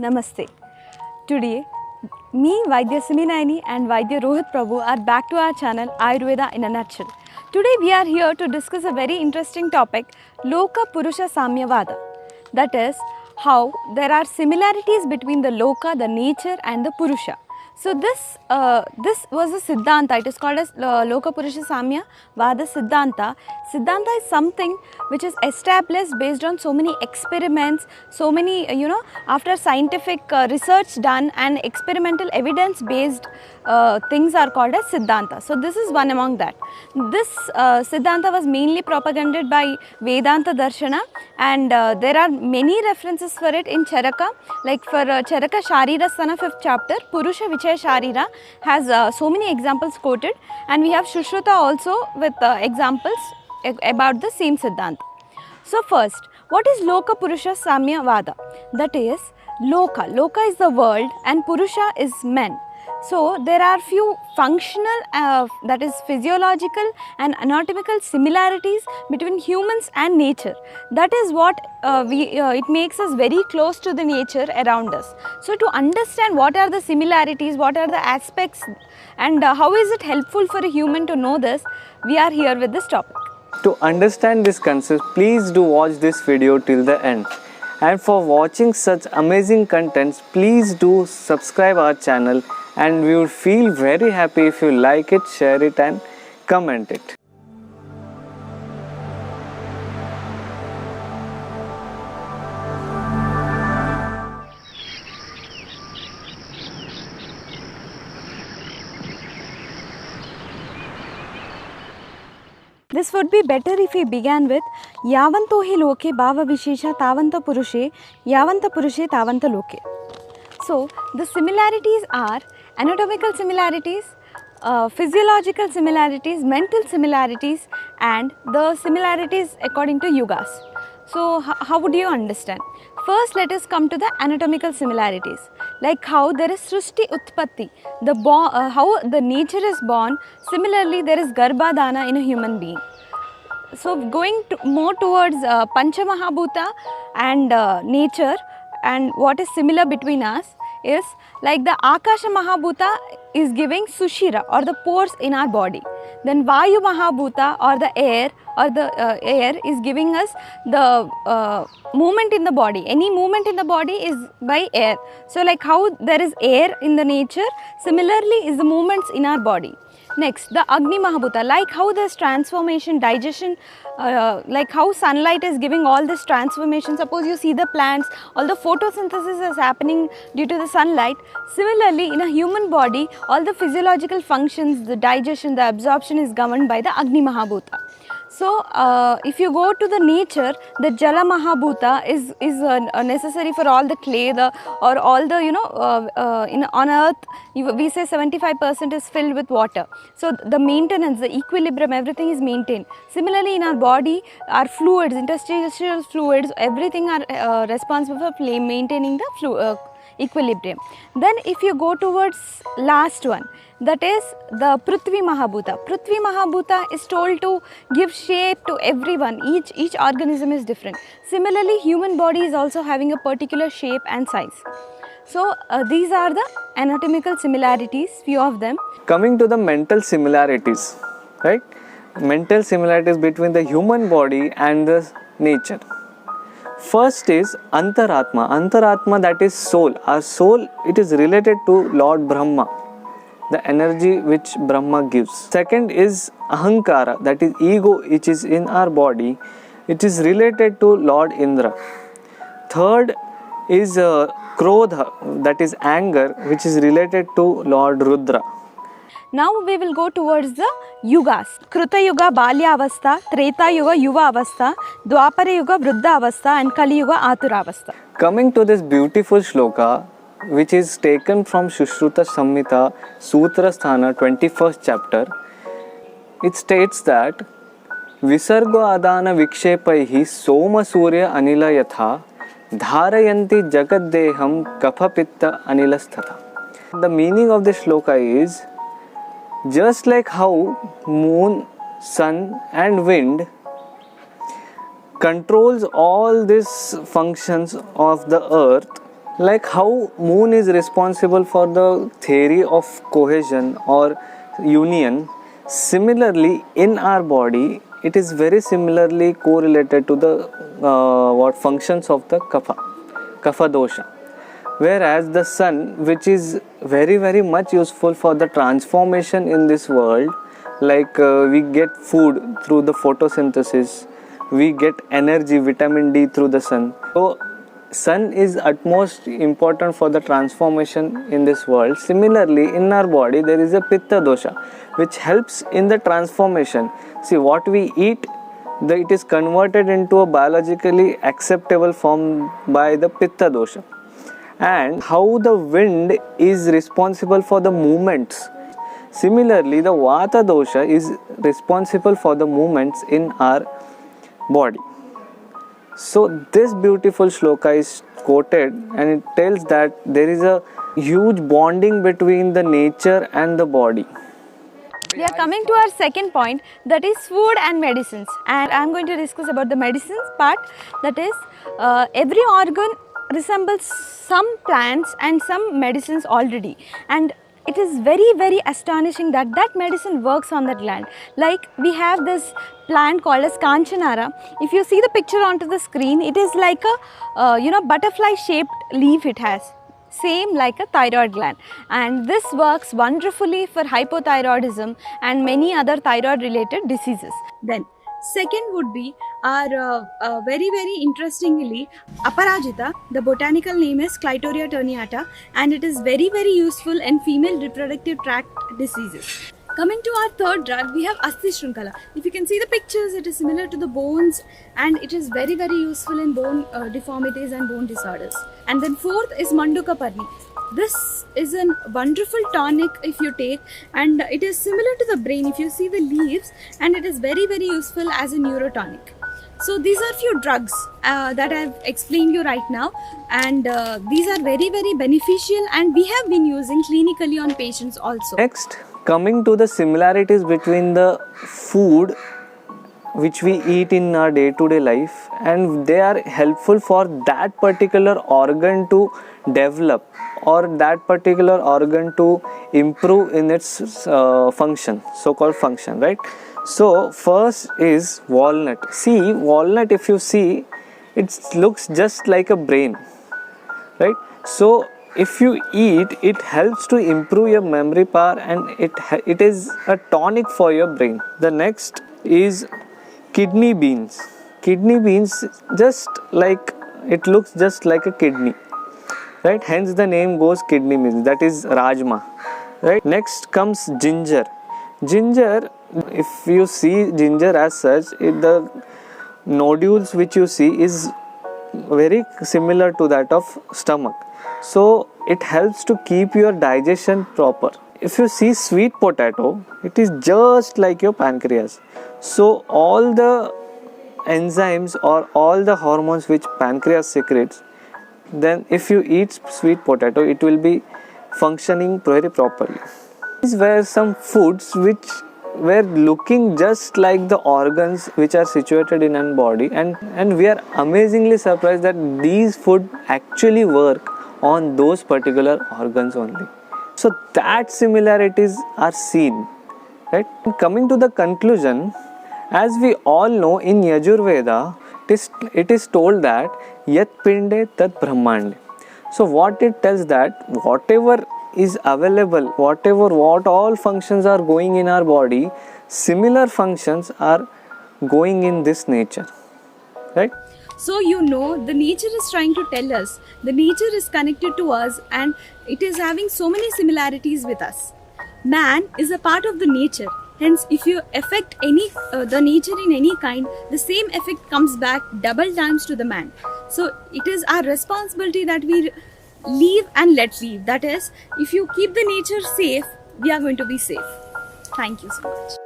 Namaste. Today, me, Vaidya Siminaini and Vaidya Rohit Prabhu are back to our channel Ayurveda in a nutshell. Today we are here to discuss a very interesting topic, Loka Purusha Samyavada. That is, how there are similarities between the Loka, the nature and the Purusha. So this was a Siddhanta. It is called as Loka Purusha Samya Vada Siddhanta. Siddhanta is something which is established based on so many experiments, so many after scientific research done and experimental evidence based things are called as Siddhanta. So this is one among that. This Siddhanta was mainly propagated by Vedanta Darshana, and there are many references for it in Charaka. Like for Charaka Sharirasthana 5th chapter, Purusha Vichaya Sharira has so many examples quoted, and we have Sushruta also with examples about the same Siddhanta. So first, what is Loka Purusha Samya Vada? That is, Loka is the world and Purusha is men. So there are few functional, that is physiological and anatomical similarities between humans and nature. That is what it makes us very close to the nature around us. So to understand what are the similarities, what are the aspects, and how is it helpful for a human to know this, we are here with this topic. To understand this concept, please do watch this video till the end. And for watching such amazing contents, please do subscribe our channel, and we would feel very happy if you like it, share it and comment it. This would be better if we began with Yavanto hi loke bhava vishesha tavanta purushe yavanta purushe tavanta loke. So the similarities are anatomical similarities, physiological similarities, mental similarities, and the similarities according to yugas. So how would you understand? First, let us come to the anatomical similarities, like how there is Srushti Utpatti, how the nature is born. Similarly, there is Garbhadana in a human being. So going more towards Panchamahabhuta and nature, and what is similar between us is like the Akasha Mahabhuta is giving Sushira or the pores in our body. Then Vayu Mahabhuta or the air air is giving us the movement in the body. Any movement in the body is by air. So like how there is air in the nature, similarly is the movements in our body. Next, the Agni Mahabhuta, like how there's transformation, digestion, like how sunlight is giving all this transformation. Suppose you see the plants, all the photosynthesis is happening due to the sunlight. Similarly, in a human body, all the physiological functions, the digestion, the absorption is governed by the Agni Mahabhuta. So, if you go to the nature, the Jala Mahabhuta is necessary for all the clay, or all the on earth we say 75% is filled with water. So the maintenance, the equilibrium, everything is maintained. Similarly, in our body, our fluids, interstitial fluids, everything are responsible for maintaining the equilibrium. Then if you go towards last one, that is the Prithvi Mahabhuta. Prithvi Mahabhuta is told to give shape to everyone. Each organism is different. Similarly, human body is also having a particular shape and size. So these are the anatomical similarities, few of them. Coming to the mental similarities, right? Mental similarities between the human body and the nature. First is Antaratma. Antaratma, that is soul. Our soul, it is related to Lord Brahma, the energy which Brahma gives. Second is Ahankara, that is ego, which is in our body. It is related to Lord Indra. Third is Krodha, that is anger, which is related to Lord Rudra. Now we will go towards the yugas. Kruta Yuga Balya Avastha, Treta Yuga Yuva Avastha, Dwapara Yuga Vruddha Avastha, and Kali Yuga Atura Avastha. Coming to this beautiful shloka, which is taken from Sushruta Samhita Sutra Sthana 21st chapter, it states that Visargo Adana Vikshepaihi Soma Surya Anila Yatha Dharayanti Jagaddeham Kaphapitta Anilasthata. The meaning of this shloka is, just like how moon, sun and wind controls all these functions of the earth, Like how moon is responsible for the theory of cohesion or union, similarly in our body it is very similarly correlated to the what functions of the kapha dosha. Whereas the sun, which is very much useful for the transformation in this world, like we get food through the photosynthesis, we get energy, vitamin D through the sun. So sun is utmost important for the transformation in this world. Similarly in our body there is a pitta dosha which helps in the transformation. See, what we eat, it is converted into a biologically acceptable form by the pitta dosha. And how the wind is responsible for the movements. Similarly, the vata dosha is responsible for the movements in our body. So this beautiful shloka is quoted and it tells that there is a huge bonding between the nature and the body. We are coming to our second point, that is food and medicines, and I am going to discuss about the medicines part. That is every organ resembles some plants and some medicines already, and it is very astonishing that medicine works on that land. Like we have this plant called as Kanchanara. If you see the picture onto the screen, it is like a butterfly shaped leaf it has, same like a thyroid gland, and this works wonderfully for hypothyroidism and many other thyroid related diseases. Then second would be our very interestingly Aparajita. The botanical name is Clitoria terniata, and it is very useful in female reproductive tract diseases. Coming to our third drug, we have Asti Shrinkala. If you can see the pictures, it is similar to the bones and it is very useful in bone deformities and bone disorders. And then fourth is Manduka Parni. This is a wonderful tonic if you take, and it is similar to the brain if you see the leaves, and it is very useful as a neurotonic. So these are few drugs that I have explained you right now, and these are very beneficial and we have been using clinically on patients also. Next, coming to the similarities between the food which we eat in our day-to-day life, and they are helpful for that particular organ to develop or that particular organ to improve in its function, so-called function, right? So first is walnut. See, walnut, if you see, it looks just like a brain, right? So if you eat, it helps to improve your memory power, and it is a tonic for your brain. The next is kidney beans. Kidney beans, just like it looks just like a kidney, right? Hence the name goes kidney beans, that is rajma, right? Next comes ginger. Ginger, if you see ginger as such, the nodules which you see is very similar to that of stomach, so it helps to keep your digestion proper. If you see sweet potato, it is just like your pancreas. So all the enzymes or all the hormones which pancreas secretes, then if you eat sweet potato, it will be functioning very properly. These were some foods which were looking just like the organs which are situated in our body, and we are amazingly surprised that these food actually work on those particular organs only. So that similarities are seen, right? Coming to the conclusion, as we all know, in Yajurveda, it is told that Yat Pinde Tat Brahmande. So what it tells that whatever is available, what all functions are going in our body, similar functions are going in this nature, right? So the nature is trying to tell us, the nature is connected to us and it is having so many similarities with us. Man is a part of the nature, hence if you affect the nature in any kind, the same effect comes back double times to the man. So it is our responsibility that we live and let live. That is, if you keep the nature safe, we are going to be safe. Thank you so much.